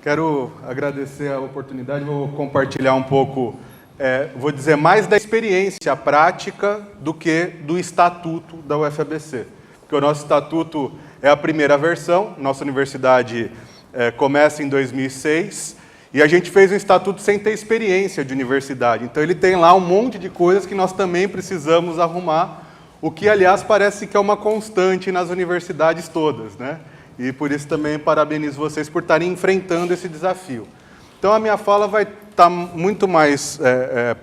Quero agradecer a oportunidade, vou compartilhar um pouco, vou dizer, mais da experiência prática do que do estatuto da UFABC. Porque o nosso estatuto é a primeira versão, nossa universidade começa em 2006, e a gente fez um estatuto sem ter experiência de universidade. Então ele tem lá um monte de coisas que nós também precisamos arrumar, o que, aliás, parece que é uma constante nas universidades todas, né? E por isso também parabenizo vocês por estarem enfrentando esse desafio. Então a minha fala vai estar muito mais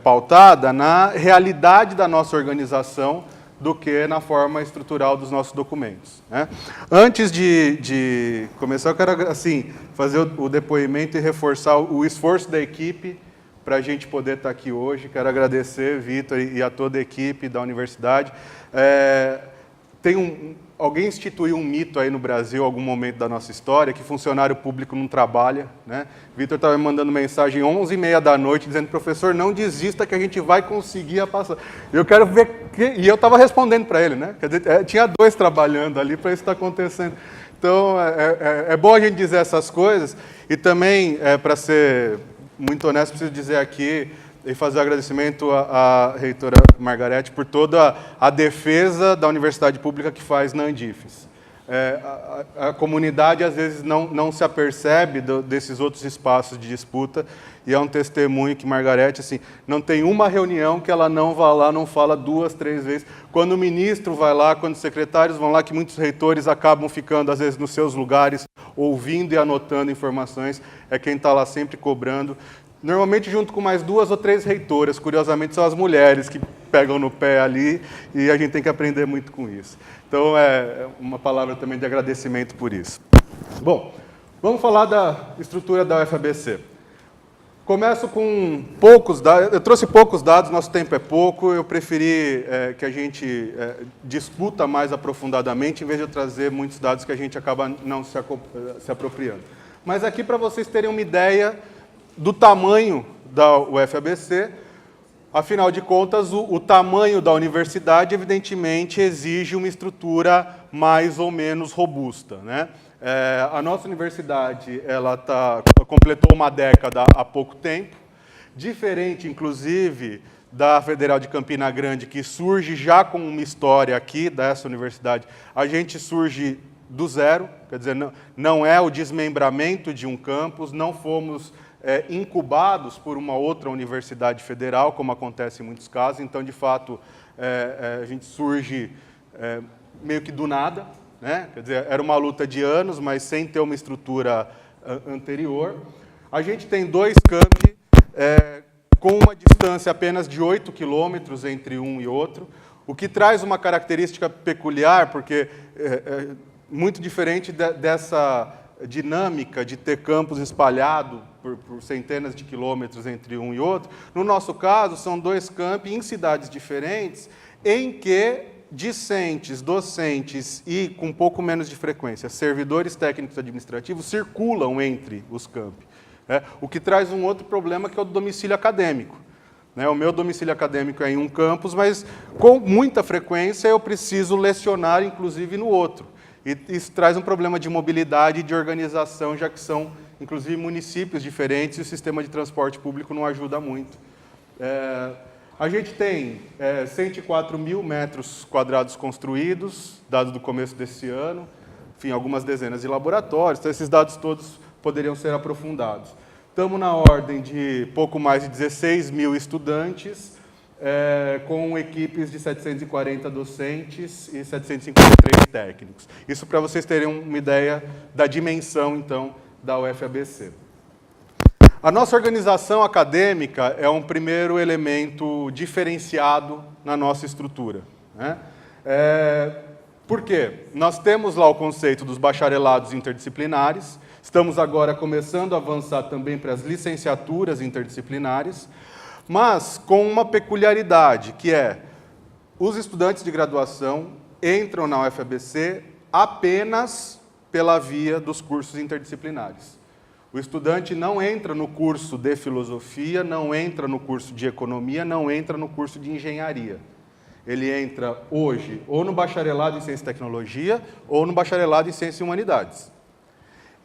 pautada na realidade da nossa organização do que na forma estrutural dos nossos documentos, né? Antes de começar, eu quero assim, fazer o depoimento e reforçar o esforço da equipe para a gente poder estar aqui hoje. Quero agradecer, Vitor, e a toda a equipe da universidade. Alguém instituiu um mito aí no Brasil, em algum momento da nossa história, que funcionário público não trabalha, né? Vitor estava me mandando mensagem 11h30 da noite, dizendo, professor, não desista que a gente vai conseguir a passagem. Eu quero ver... E eu estava respondendo para ele, né? Quer dizer, tinha dois trabalhando ali para isso estar acontecendo. Então, é bom a gente dizer essas coisas. E também, para ser muito honesto, preciso dizer aqui e fazer agradecimento à reitora Margarete por toda a defesa da universidade pública que faz na Andifes. A comunidade, às vezes, não se apercebe desses outros espaços de disputa, e é um testemunho que Margarete, assim, não tem uma reunião que ela não vá lá, não fala 2, 3 vezes. Quando o ministro vai lá, quando os secretários vão lá, que muitos reitores acabam ficando, às vezes, nos seus lugares, ouvindo e anotando informações, é quem está lá sempre cobrando. Normalmente, junto com mais 2 ou 3 reitoras, curiosamente, são as mulheres que pegam no pé ali, e a gente tem que aprender muito com isso. Então, é uma palavra também de agradecimento por isso. Bom, vamos falar da estrutura da UFABC. Começo com poucos dados. Eu trouxe poucos dados, nosso tempo é pouco, eu preferi que a gente discuta mais aprofundadamente, em vez de eu trazer muitos dados que a gente acaba não se apropriando. Mas aqui, para vocês terem uma ideia do tamanho da UFABC, afinal de contas, o tamanho da universidade, evidentemente, exige uma estrutura mais ou menos robusta, né? A nossa universidade ela completou uma década há pouco tempo, diferente, inclusive, da Federal de Campina Grande, que surge já com uma história aqui dessa universidade. A gente surge do zero, quer dizer, não é o desmembramento de um campus, não fomos incubados por uma outra universidade federal, como acontece em muitos casos. Então, de fato, a gente surge meio que do nada, né? Quer dizer, era uma luta de anos, mas sem ter uma estrutura anterior. A gente tem 2 campi com uma distância apenas de 8 quilômetros entre um e outro, o que traz uma característica peculiar, porque muito diferente dessa dinâmica de ter campos espalhados por centenas de quilômetros entre um e outro. No nosso caso, são 2 campi em cidades diferentes, em que discentes, docentes e, com um pouco menos de frequência, servidores técnicos administrativos circulam entre os campi. O que traz um outro problema, que é o do domicílio acadêmico. O meu domicílio acadêmico é em um campus, mas com muita frequência eu preciso lecionar, inclusive, no outro. E isso traz um problema de mobilidade e de organização, já que são, inclusive, municípios diferentes e o sistema de transporte público não ajuda muito. A gente tem 104 mil metros quadrados construídos, dados do começo desse ano, enfim, algumas dezenas de laboratórios, então esses dados todos poderiam ser aprofundados. Estamos na ordem de pouco mais de 16 mil estudantes, com equipes de 740 docentes e 753 técnicos. Isso para vocês terem uma ideia da dimensão, então, da UFABC. A nossa organização acadêmica é um primeiro elemento diferenciado na nossa estrutura, né? Por quê? Nós temos lá o conceito dos bacharelados interdisciplinares, estamos agora começando a avançar também para as licenciaturas interdisciplinares, mas com uma peculiaridade, que é os estudantes de graduação entram na UFABC apenas pela via dos cursos interdisciplinares. O estudante não entra no curso de filosofia, não entra no curso de economia, não entra no curso de engenharia. Ele entra hoje ou no bacharelado em ciência e tecnologia ou no bacharelado em ciências e humanidades.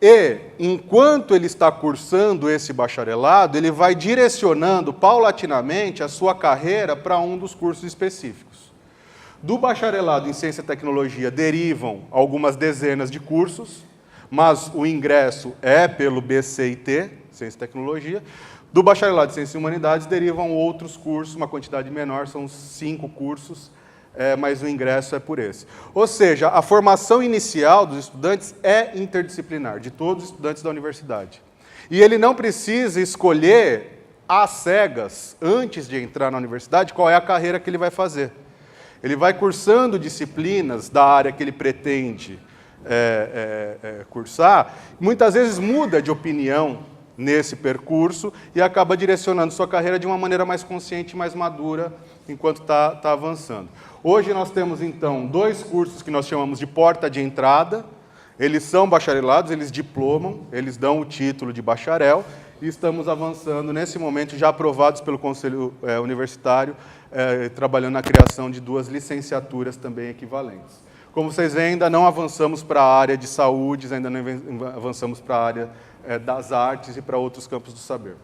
E, enquanto ele está cursando esse bacharelado, ele vai direcionando paulatinamente a sua carreira para um dos cursos específicos. Do bacharelado em Ciência e Tecnologia derivam algumas dezenas de cursos, mas o ingresso é pelo BCIT, Ciência e Tecnologia. Do bacharelado em Ciências e Humanidades derivam outros cursos, uma quantidade menor, são 5 cursos, mas o ingresso é por esse. Ou seja, a formação inicial dos estudantes é interdisciplinar, de todos os estudantes da universidade. E ele não precisa escolher às cegas, antes de entrar na universidade, qual é a carreira que ele vai fazer. Ele vai cursando disciplinas da área que ele pretende cursar, muitas vezes muda de opinião nesse percurso e acaba direcionando sua carreira de uma maneira mais consciente e mais madura enquanto está avançando. Hoje nós temos, então, 2 cursos que nós chamamos de porta de entrada. Eles são bacharelados, eles diplomam, eles dão o título de bacharel, e estamos avançando, nesse momento, já aprovados pelo Conselho Universitário, trabalhando na criação de 2 licenciaturas também equivalentes. Como vocês veem, ainda não avançamos para a área de saúde, ainda não avançamos para a área das artes e para outros campos do saber.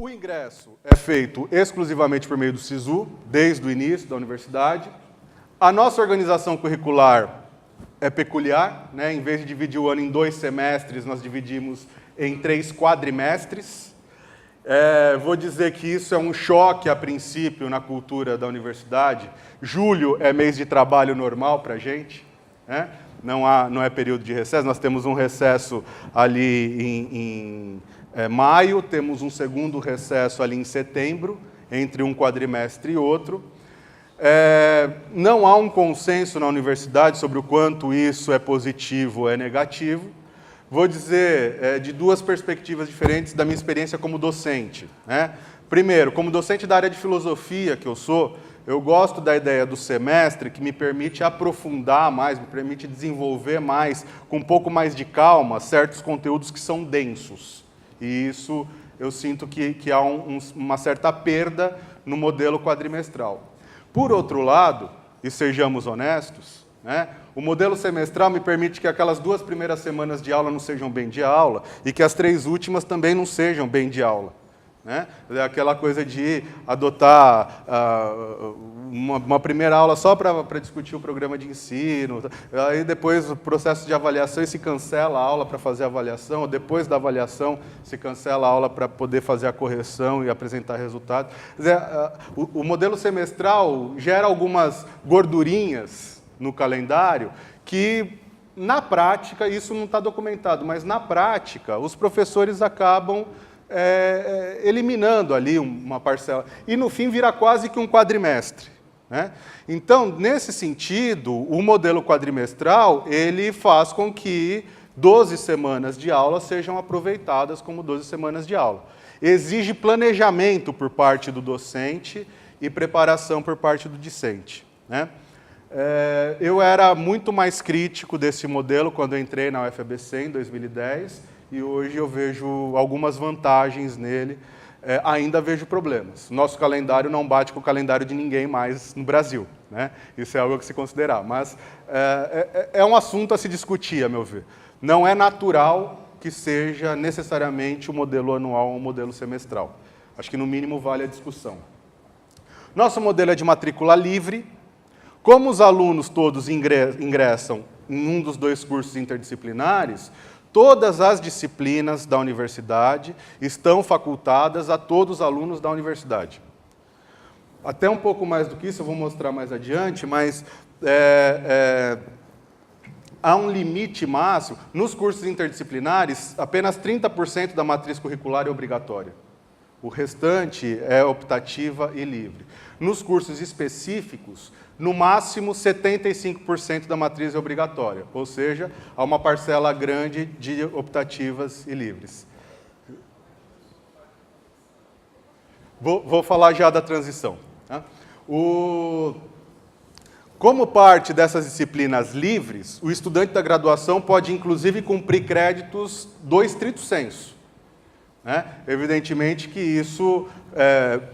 O ingresso é feito exclusivamente por meio do SISU, desde o início da universidade. A nossa organização curricular é peculiar, né? Em vez de dividir o ano em 2 semestres, nós dividimos em 3 quadrimestres. Vou dizer que isso é um choque, a princípio, na cultura da universidade. Julho é mês de trabalho normal para a gente, né? Não é período de recesso, nós temos um recesso ali em maio, temos um segundo recesso ali em setembro, entre um quadrimestre e outro. Não há um consenso na universidade sobre o quanto isso é positivo ou é negativo. Vou dizer de 2 perspectivas diferentes da minha experiência como docente, né? Primeiro, como docente da área de filosofia que eu sou, eu gosto da ideia do semestre que me permite aprofundar mais, me permite desenvolver mais, com um pouco mais de calma, certos conteúdos que são densos. E isso eu sinto que há uma certa perda no modelo quadrimestral. Por outro lado, e sejamos honestos, né, o modelo semestral me permite que aquelas 2 primeiras semanas de aula não sejam bem de aula e que as 3 últimas também não sejam bem de aula. Né? É aquela coisa de adotar uma primeira aula só para discutir o programa de ensino, aí depois o processo de avaliação e se cancela a aula para fazer a avaliação, ou depois da avaliação se cancela a aula para poder fazer a correção e apresentar resultados. Quer dizer, o modelo semestral gera algumas gordurinhas no calendário que, na prática, isso não está documentado, mas na prática os professores acabam eliminando ali uma parcela. E, no fim, vira quase que um quadrimestre. Né? Então, nesse sentido, o modelo quadrimestral ele faz com que 12 semanas de aula sejam aproveitadas como 12 semanas de aula. Exige planejamento por parte do docente e preparação por parte do discente. Né? Eu era muito mais crítico desse modelo quando eu entrei na UFABC em 2010, e hoje eu vejo algumas vantagens nele, ainda vejo problemas. Nosso calendário não bate com o calendário de ninguém mais no Brasil, né? Isso é algo a se considerar, mas é um assunto a se discutir, a meu ver. Não é natural que seja necessariamente o modelo anual ou o modelo semestral. Acho que, no mínimo, vale a discussão. Nosso modelo é de matrícula livre. Como os alunos todos ingressam em um dos 2 cursos interdisciplinares, todas as disciplinas da universidade estão facultadas a todos os alunos da universidade. Até um pouco mais do que isso, eu vou mostrar mais adiante, mas há um limite máximo. Nos cursos interdisciplinares, apenas 30% da matriz curricular é obrigatória. O restante é optativa e livre. Nos cursos específicos, no máximo 75% da matriz é obrigatória, ou seja, há uma parcela grande de optativas e livres. Vou falar já da transição. Tá? Como parte dessas disciplinas livres, o estudante da graduação pode, inclusive, cumprir créditos do estrito sensu. né? Evidentemente que isso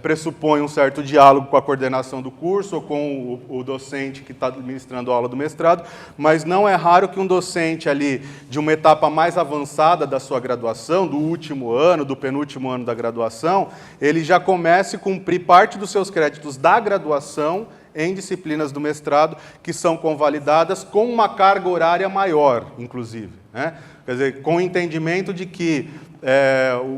pressupõe um certo diálogo com a coordenação do curso ou com o docente que está ministrando a aula do mestrado, mas não é raro que um docente ali de uma etapa mais avançada da sua graduação, do último ano, do penúltimo ano da graduação, ele já comece a cumprir parte dos seus créditos da graduação em disciplinas do mestrado que são convalidadas com uma carga horária maior, inclusive, né? Quer dizer, com o entendimento de que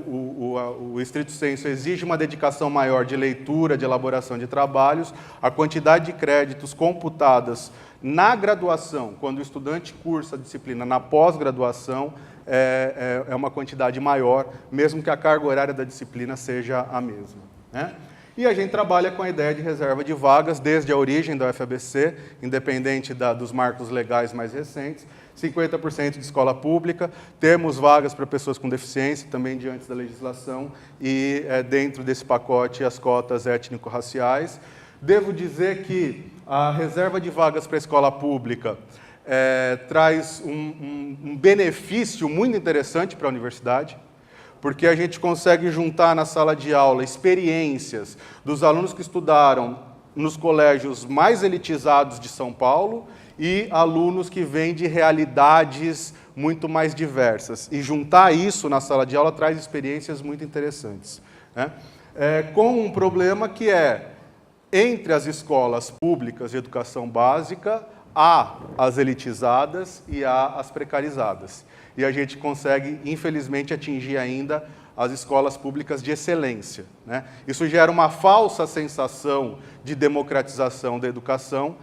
o estrito sensu exige uma dedicação maior de leitura, de elaboração de trabalhos, a quantidade de créditos computadas na graduação, quando o estudante cursa a disciplina na pós-graduação, é uma quantidade maior, mesmo que a carga horária da disciplina seja a mesma, né? E a gente trabalha com a ideia de reserva de vagas desde a origem da UFABC, independente dos marcos legais mais recentes, 50% de escola pública, temos vagas para pessoas com deficiência, também diante da legislação, e dentro desse pacote as cotas étnico-raciais. Devo dizer que a reserva de vagas para a escola pública traz um benefício muito interessante para a universidade, porque a gente consegue juntar na sala de aula experiências dos alunos que estudaram nos colégios mais elitizados de São Paulo e alunos que vêm de realidades muito mais diversas. E juntar isso na sala de aula traz experiências muito interessantes, né? Com um problema que entre as escolas públicas de educação básica, há as elitizadas e há as precarizadas. E a gente consegue, infelizmente, atingir ainda as escolas públicas de excelência, né? Isso gera uma falsa sensação de democratização da educação.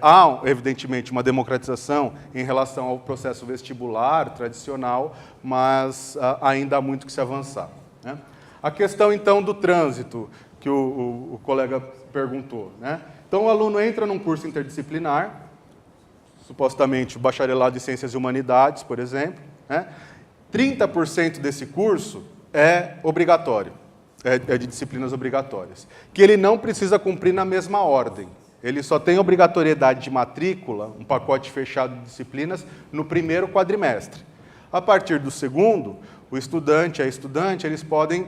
Há, evidentemente, uma democratização em relação ao processo vestibular tradicional, mas ainda há muito que se avançar, né? A questão, então, do trânsito, que o colega perguntou, né? Então, o aluno entra num curso interdisciplinar, supostamente o bacharelado em Ciências e Humanidades, por exemplo, né? 30% desse curso é obrigatório, é de disciplinas obrigatórias, que ele não precisa cumprir na mesma ordem. Ele só tem obrigatoriedade de matrícula, um pacote fechado de disciplinas, no primeiro quadrimestre. A partir do segundo, o estudante e a estudante, eles podem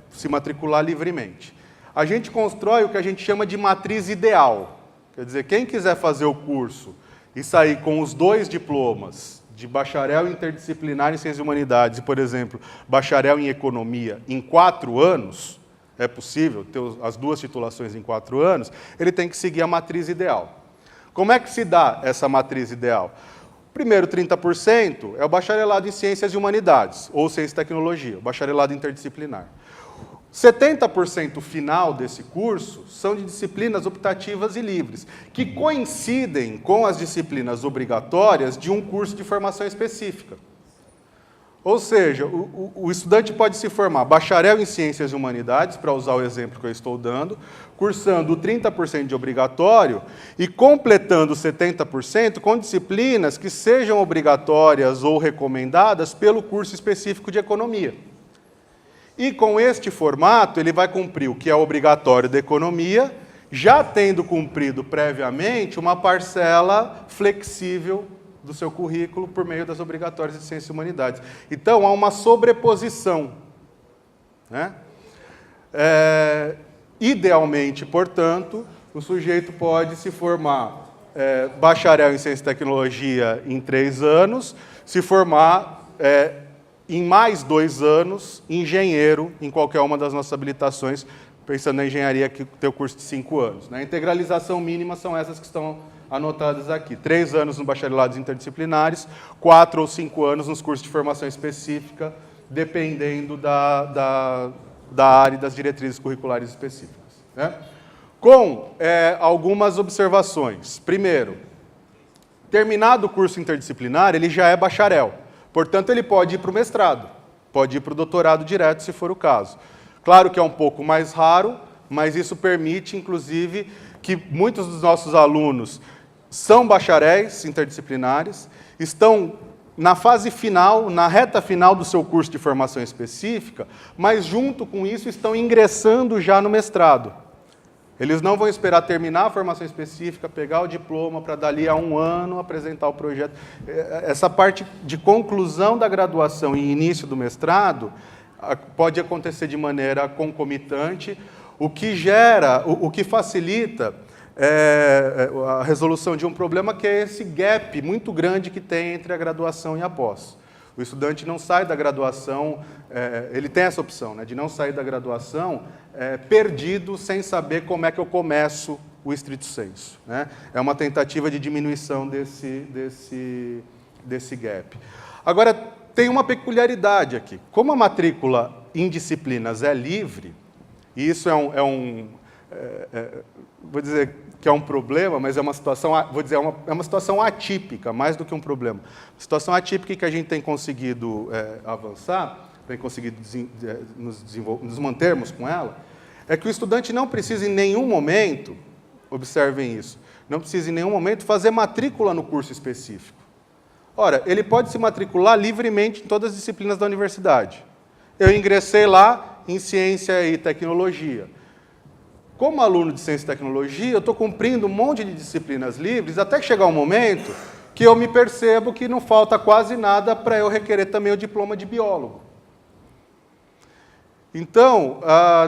se matricular livremente. A gente constrói o que a gente chama de matriz ideal. Quer dizer, quem quiser fazer o curso e sair com os 2 diplomas de bacharel interdisciplinar em Ciências e Humanidades e, por exemplo, bacharel em Economia em 4 anos, é possível ter as 2 titulações em 4 anos, ele tem que seguir a matriz ideal. Como é que se dá essa matriz ideal? O primeiro 30% é o bacharelado em Ciências e Humanidades, ou Ciência e Tecnologia, o bacharelado interdisciplinar. 70% final desse curso são de disciplinas optativas e livres, que coincidem com as disciplinas obrigatórias de um curso de formação específica. Ou seja, o estudante pode se formar bacharel em Ciências e Humanidades, para usar o exemplo que eu estou dando, cursando 30% de obrigatório e completando 70% com disciplinas que sejam obrigatórias ou recomendadas pelo curso específico de Economia. E com este formato, ele vai cumprir o que é obrigatório da Economia, já tendo cumprido previamente uma parcela flexível do seu currículo por meio das obrigatórias de Ciências e Humanidades. Então, há uma sobreposição, né? Idealmente, portanto, o sujeito pode se formar bacharel em Ciência e Tecnologia em 3 anos, se formar em mais 2 anos, engenheiro em qualquer uma das nossas habilitações, pensando na engenharia que tem o curso de 5 anos, né? A integralização mínima são essas que estão anotadas aqui. 3 anos no bacharelados interdisciplinares, 4 ou 5 anos nos cursos de formação específica, dependendo da área e das diretrizes curriculares específicas, né? Com algumas observações. Primeiro, terminado o curso interdisciplinar, ele já é bacharel. Portanto, ele pode ir para o mestrado, pode ir para o doutorado direto, se for o caso. Claro que é um pouco mais raro, mas isso permite, inclusive, que muitos dos nossos alunos são bacharéis interdisciplinares, estão na fase final, na reta final do seu curso de formação específica, mas, junto com isso, estão ingressando já no mestrado. Eles não vão esperar terminar a formação específica, pegar o diploma para dali a 1 ano apresentar o projeto. Essa parte de conclusão da graduação e início do mestrado pode acontecer de maneira concomitante, o que gera, o que facilita a resolução de um problema, que é esse gap muito grande que tem entre a graduação e a pós. O estudante não sai da graduação, ele tem essa opção, né, de não sair da graduação perdido, sem saber como é que eu começo o stricto sensu, né? É uma tentativa de diminuição desse gap. Agora, tem uma peculiaridade aqui. Como a matrícula em disciplinas é livre, e isso vou dizer que é um problema, mas é uma situação, vou dizer, é uma situação atípica, mais do que um problema. Uma situação atípica que a gente tem conseguido avançar, tem conseguido nos mantermos com ela, é que o estudante não precisa em nenhum momento, observem isso, não precisa em nenhum momento fazer matrícula no curso específico. Ora, ele pode se matricular livremente em todas as disciplinas da universidade. Eu ingressei lá em Ciência e Tecnologia. Como aluno de Ciência e Tecnologia, eu estou cumprindo um monte de disciplinas livres, até que chegar um momento que eu me percebo que não falta quase nada para eu requerer também o diploma de biólogo. Então,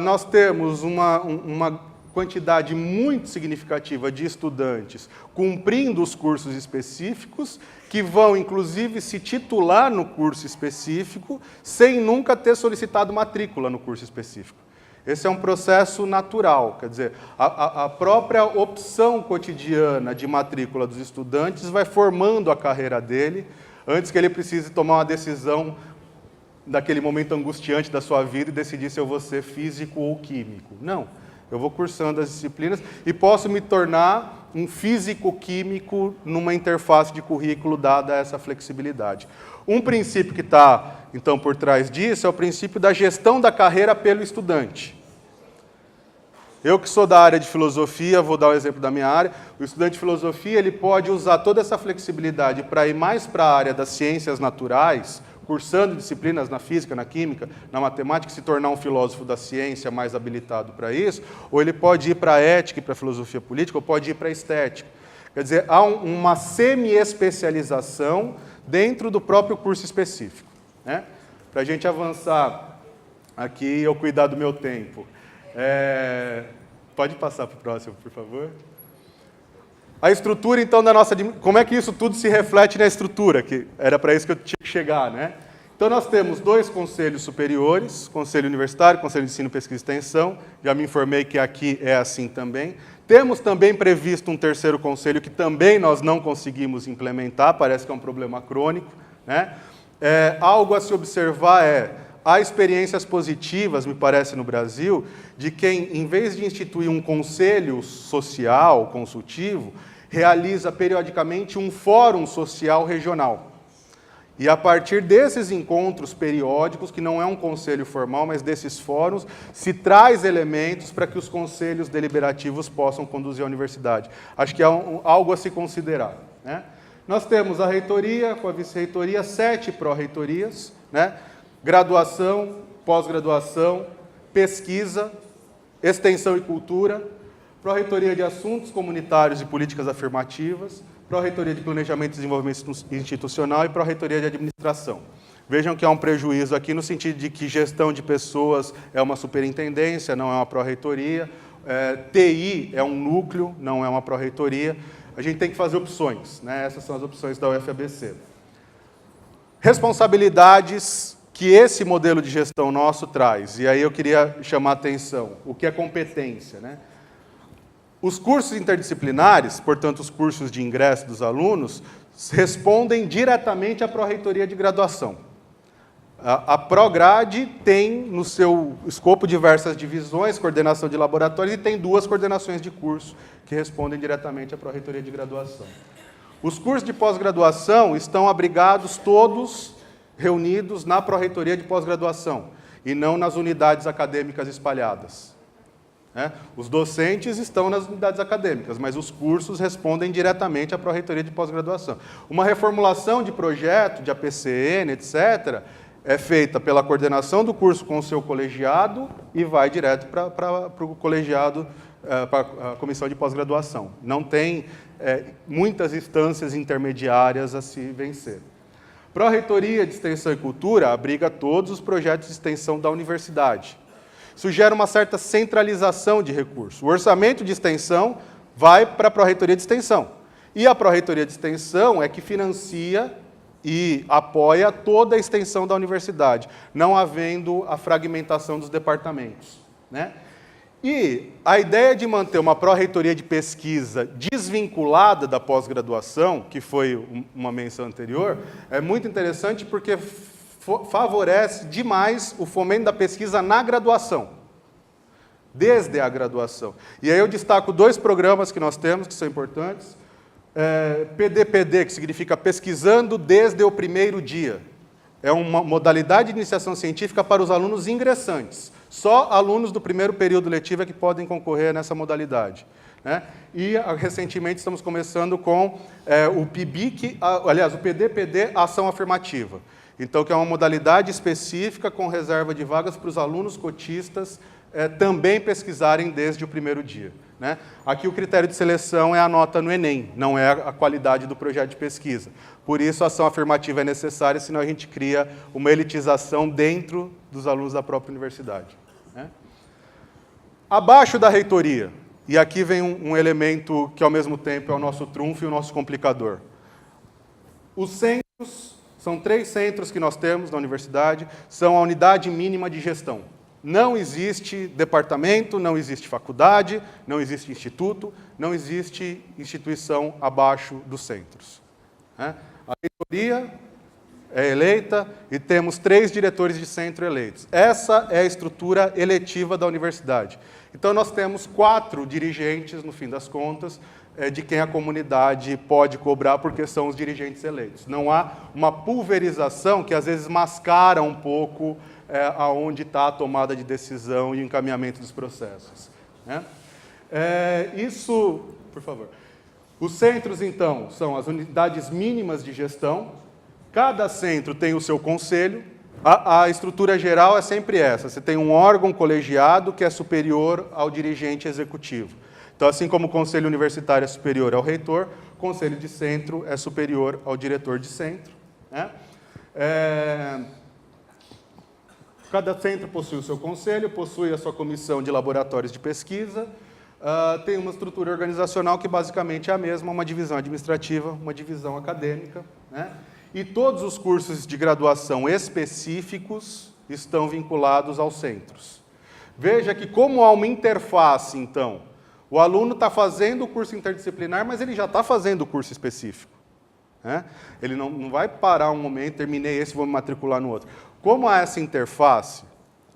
nós temos uma quantidade muito significativa de estudantes cumprindo os cursos específicos, que vão, inclusive, se titular no curso específico, sem nunca ter solicitado matrícula no curso específico. Esse é um processo natural, quer dizer, a própria opção cotidiana de matrícula dos estudantes vai formando a carreira dele, antes que ele precise tomar uma decisão daquele momento angustiante da sua vida e decidir se eu vou ser físico ou químico. Não, eu vou cursando as disciplinas e posso me tornar um físico-químico numa interface de currículo dada essa flexibilidade. Um princípio que está, então, por trás disso é o princípio da gestão da carreira pelo estudante. Eu que sou da área de filosofia, vou dar o exemplo da minha área, o estudante de filosofia ele pode usar toda essa flexibilidade para ir mais para a área das ciências naturais, cursando disciplinas na física, na química, na matemática, se tornar um filósofo da ciência mais habilitado para isso, ou ele pode ir para a ética e para a filosofia política, ou pode ir para a estética. Quer dizer, há uma semi-especialização dentro do próprio curso específico, né? Para a gente avançar aqui, eu cuidar do meu tempo. Pode passar para o próximo, por favor. A estrutura, então, da nossa... Como é que isso tudo se reflete na estrutura? Que era para isso que eu tinha que chegar, né? Então, nós temos 2 conselhos superiores, Conselho Universitário, Conselho de Ensino, Pesquisa e Extensão. Já me informei que aqui é assim também. Temos também previsto um 3º conselho que também nós não conseguimos implementar, parece que é um problema crônico, né? Algo a se observar há experiências positivas, me parece, no Brasil, de quem, em vez de instituir um conselho social, consultivo, realiza periodicamente um fórum social regional. E a partir desses encontros periódicos, que não é um conselho formal, mas desses fóruns, se traz elementos para que os conselhos deliberativos possam conduzir a universidade. Acho que é algo a se considerar, né? Nós temos a reitoria, com a vice-reitoria, 7 pró-reitorias, né? Graduação, pós-graduação, pesquisa, extensão e cultura, pró-reitoria de assuntos comunitários e políticas afirmativas, pró-reitoria de planejamento e desenvolvimento institucional e pró-reitoria de administração. Vejam que há um prejuízo aqui no sentido de que gestão de pessoas é uma superintendência, não é uma pró-reitoria, TI é um núcleo, não é uma pró-reitoria. A gente tem que fazer opções, né? Essas são as opções da UFABC. Responsabilidades que esse modelo de gestão nosso traz. E aí eu queria chamar a atenção. O que é competência, né? Os cursos interdisciplinares, portanto, os cursos de ingresso dos alunos, respondem diretamente à pró-reitoria de graduação. A Prograde tem no seu escopo diversas divisões, coordenação de laboratórios, e tem 2 coordenações de curso que respondem diretamente à pró-reitoria de graduação. Os cursos de pós-graduação estão abrigados todos reunidos na pró-reitoria de pós-graduação e não nas unidades acadêmicas espalhadas. Os docentes estão nas unidades acadêmicas, mas os cursos respondem diretamente à pró-reitoria de pós-graduação. Uma reformulação de projeto, de APCN, etc., é feita pela coordenação do curso com o seu colegiado e vai direto para o colegiado, para a comissão de pós-graduação. Não tem muitas instâncias intermediárias a se vencer. Pró-reitoria de Extensão e Cultura abriga todos os projetos de extensão da universidade. Isso gera uma certa centralização de recursos. O orçamento de extensão vai para a Pró-reitoria de Extensão. E a Pró-reitoria de Extensão é que financia e apoia toda a extensão da universidade, não havendo a fragmentação dos departamentos, né? E a ideia de manter uma pró-reitoria de pesquisa desvinculada da pós-graduação, que foi uma menção anterior, é muito interessante porque favorece demais o fomento da pesquisa na graduação, desde a graduação. E aí eu destaco 2 programas que nós temos, que são importantes. PDPD, que significa Pesquisando desde o Primeiro Dia. É uma modalidade de iniciação científica para os alunos ingressantes. Só alunos do primeiro período letivo é que podem concorrer nessa modalidade, né? E, recentemente, estamos começando com o PIBIC, aliás, o PDPD, Ação Afirmativa. Então, que é uma modalidade específica com reserva de vagas para os alunos cotistas também pesquisarem desde o primeiro dia, né? Aqui o critério de seleção é a nota no Enem, não é a qualidade do projeto de pesquisa. Por isso, a ação afirmativa é necessária, senão a gente cria uma elitização dentro dos alunos da própria universidade, né? Abaixo da reitoria, e aqui vem um elemento que, ao mesmo tempo, é o nosso trunfo e o nosso complicador. Os centros, são 3 centros que nós temos na universidade, são a unidade mínima de gestão. Não existe departamento, não existe faculdade, não existe instituto, não existe instituição abaixo dos centros, né? A reitoria é eleita e temos 3 diretores de centro eleitos. Essa é a estrutura eletiva da universidade. Então, nós temos 4 dirigentes, no fim das contas, de quem a comunidade pode cobrar, porque são os dirigentes eleitos. Não há uma pulverização que, às vezes, mascara um pouco aonde está a tomada de decisão e o encaminhamento dos processos, né? Isso, por favor. Os centros, então, são as unidades mínimas de gestão. Cada centro tem o seu conselho. A estrutura geral é sempre essa. Você tem um órgão colegiado que é superior ao dirigente executivo. Então, assim como o conselho universitário é superior ao reitor, o conselho de centro é superior ao diretor de centro, né? Cada centro possui o seu conselho, possui a sua comissão de laboratórios de pesquisa, tem uma estrutura organizacional que basicamente é a mesma, uma divisão administrativa, uma divisão acadêmica, né? E todos os cursos de graduação específicos estão vinculados aos centros. Veja que, como há uma interface, então, o aluno está fazendo o curso interdisciplinar, mas ele já está fazendo o curso específico, né? Ele não vai parar um momento, terminei esse, vou me matricular no outro. Como há essa interface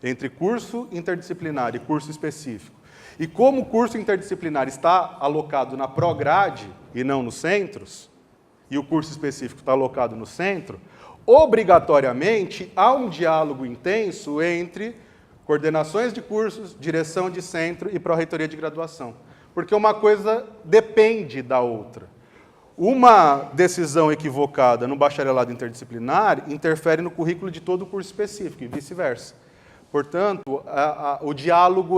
entre curso interdisciplinar e curso específico, e como o curso interdisciplinar está alocado na prograde e não nos centros, e o curso específico está alocado no centro, obrigatoriamente há um diálogo intenso entre coordenações de cursos, direção de centro e pró-reitoria de graduação, porque uma coisa depende da outra. Uma decisão equivocada no bacharelado interdisciplinar interfere no currículo de todo o curso específico e vice-versa. Portanto, o diálogo,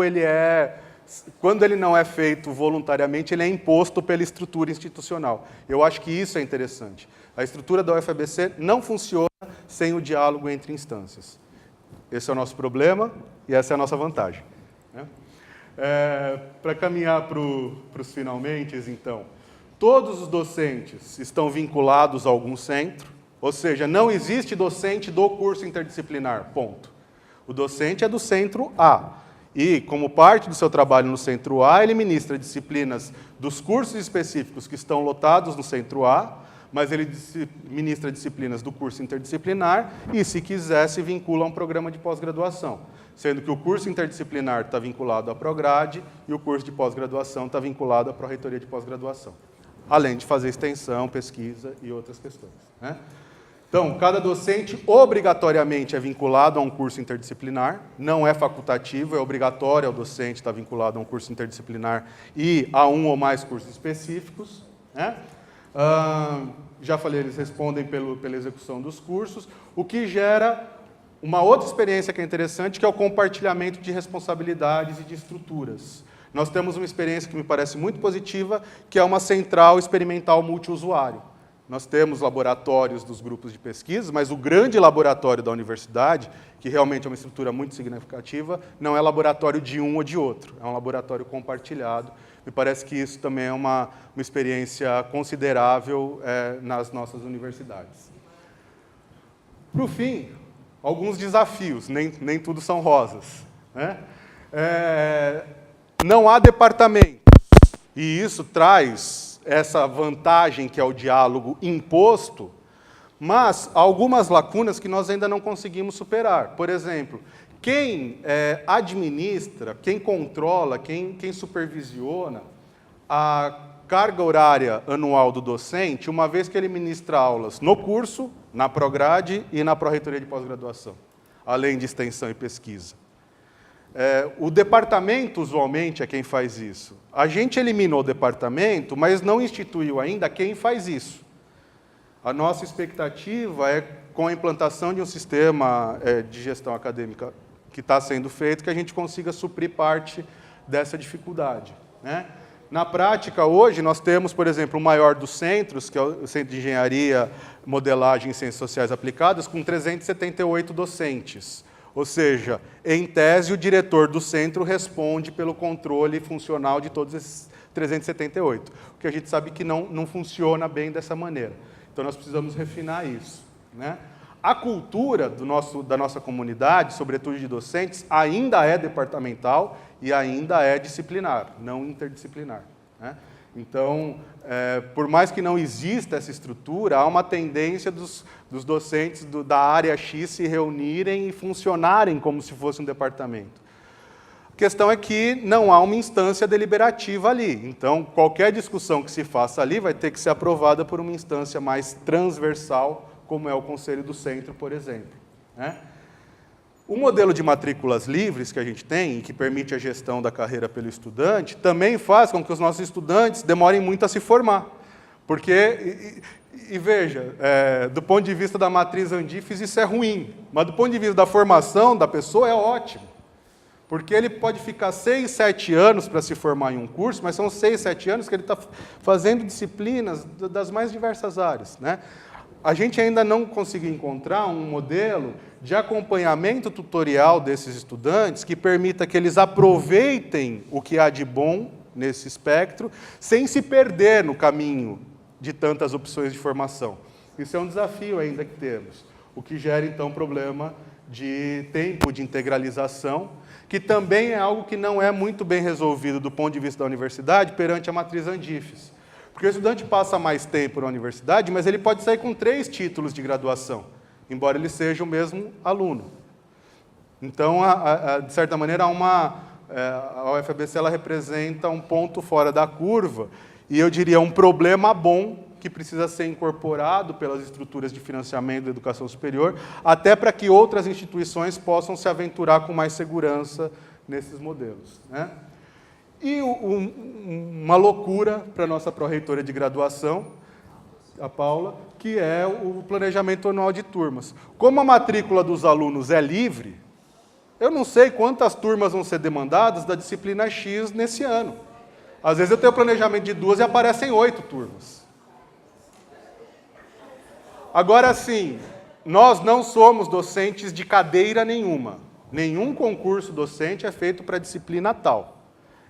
quando ele não é feito voluntariamente, ele é imposto pela estrutura institucional. Eu acho que isso é interessante. A estrutura da UFABC não funciona sem o diálogo entre instâncias. Esse é o nosso problema e essa é a nossa vantagem, né? Para caminhar para os finalmente, então, todos os docentes estão vinculados a algum centro, ou seja, não existe docente do curso interdisciplinar, ponto. O docente é do centro A. E, como parte do seu trabalho no centro A, ele ministra disciplinas dos cursos específicos que estão lotados no centro A, mas ele ministra disciplinas do curso interdisciplinar e, se quiser, se vincula a um programa de pós-graduação, sendo que o curso interdisciplinar está vinculado à Prograde e o curso de pós-graduação está vinculado à Pró-reitoria de pós-graduação, além de fazer extensão, pesquisa e outras questões, né? Então, cada docente obrigatoriamente é vinculado a um curso interdisciplinar, não é facultativo, é obrigatório ao docente estar vinculado a um curso interdisciplinar e a um ou mais cursos específicos, né? Já falei, eles respondem pela execução dos cursos, o que gera uma outra experiência que é interessante, que é o compartilhamento de responsabilidades e de estruturas. Nós temos uma experiência que me parece muito positiva, que é uma central experimental multiusuário. nós temos laboratórios dos grupos de pesquisa, mas o grande laboratório da universidade, que realmente é uma estrutura muito significativa, não é laboratório de um ou de outro, é um laboratório compartilhado. Me parece que isso também é uma experiência considerável nas nossas universidades. Por fim, alguns desafios, nem tudo são rosas, né? Não há departamentos, e isso traz essa vantagem que é o diálogo imposto, mas há algumas lacunas que nós ainda não conseguimos superar. Por exemplo, quem administra, quem controla, quem supervisiona a carga horária anual do docente, uma vez que ele ministra aulas no curso, na Prograde e na Pró-Reitoria de Pós-Graduação, além de extensão e pesquisa. O departamento, usualmente, é quem faz isso. A gente eliminou o departamento, mas não instituiu ainda quem faz isso. A nossa expectativa é, com a implantação de um sistema de gestão acadêmica que está sendo feito, que a gente consiga suprir parte dessa dificuldade, né? Na prática, hoje, nós temos, por exemplo, o maior dos centros, que é o Centro de Engenharia, Modelagem e Ciências Sociais Aplicadas, com 378 docentes. Ou seja, em tese, o diretor do centro responde pelo controle funcional de todos esses 378. O que a gente sabe que não funciona bem dessa maneira. Então, nós precisamos refinar isso, né? A cultura da nossa comunidade, sobretudo de docentes, ainda é departamental e ainda é disciplinar, não interdisciplinar, né? Então, por mais que não exista essa estrutura, há uma tendência dos docentes da área X se reunirem e funcionarem como se fosse um departamento. A questão é que não há uma instância deliberativa ali. Então, qualquer discussão que se faça ali vai ter que ser aprovada por uma instância mais transversal, como é o Conselho do Centro, por exemplo, né? O modelo de matrículas livres que a gente tem, e que permite a gestão da carreira pelo estudante, também faz com que os nossos estudantes demorem muito a se formar. Porque, veja, do ponto de vista da matriz Andifes, isso é ruim, mas do ponto de vista da formação da pessoa é ótimo. Porque ele pode ficar 6, 7 anos para se formar em um curso, mas são 6, 7 anos que ele está fazendo disciplinas das mais diversas áreas, né? A gente ainda não conseguiu encontrar um modelo de acompanhamento tutorial desses estudantes que permita que eles aproveitem o que há de bom nesse espectro, sem se perder no caminho de tantas opções de formação. Isso é um desafio ainda que temos, o que gera, então, um problema de tempo de integralização, que também é algo que não é muito bem resolvido do ponto de vista da universidade perante a matriz Andifes. Porque o estudante passa mais tempo na universidade, mas ele pode sair com 3 títulos de graduação, embora ele seja o mesmo aluno. Então, de certa maneira, a UFABC ela representa um ponto fora da curva, e eu diria um problema bom que precisa ser incorporado pelas estruturas de financiamento da educação superior, até para que outras instituições possam se aventurar com mais segurança nesses modelos, né? E uma loucura para a nossa pró-reitora de graduação, a Paula, que é o planejamento anual de turmas. Como a matrícula dos alunos é livre, eu não sei quantas turmas vão ser demandadas da disciplina X nesse ano. Às vezes eu tenho planejamento de 2 e aparecem 8 turmas. Agora, sim, nós não somos docentes de cadeira nenhuma. Nenhum concurso docente é feito para a disciplina tal.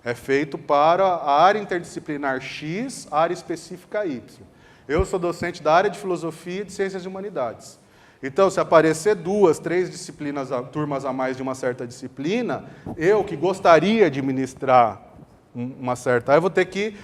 É feito para a área interdisciplinar X, área específica Y. Eu sou docente da área de filosofia e de ciências e humanidades. Então, se aparecer 2, 3 disciplinas, turmas a mais de uma certa disciplina, eu que gostaria de ministrar uma certa, eu vou ter que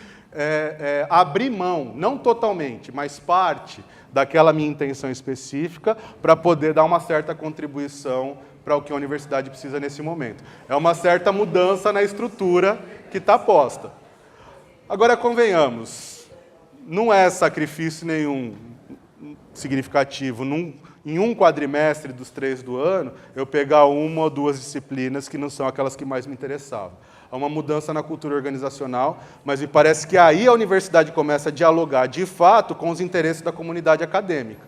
abrir mão, não totalmente, mas parte daquela minha intenção específica para poder dar uma certa contribuição para o que a universidade precisa nesse momento. É uma certa mudança na estrutura que está posta. Agora, convenhamos, não é sacrifício nenhum significativo em um quadrimestre dos 3 do ano, eu pegar 1 ou 2 disciplinas que não são aquelas que mais me interessavam. Há uma mudança na cultura organizacional, mas me parece que aí a universidade começa a dialogar, de fato, com os interesses da comunidade acadêmica,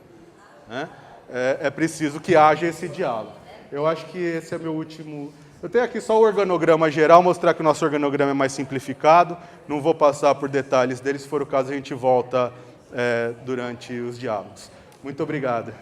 né? É preciso que haja esse diálogo. Eu acho que esse é meu último... Eu tenho aqui só o organograma geral, mostrar que o nosso organograma é mais simplificado. Não vou passar por detalhes dele, se for o caso a gente volta durante os diálogos. Muito obrigado.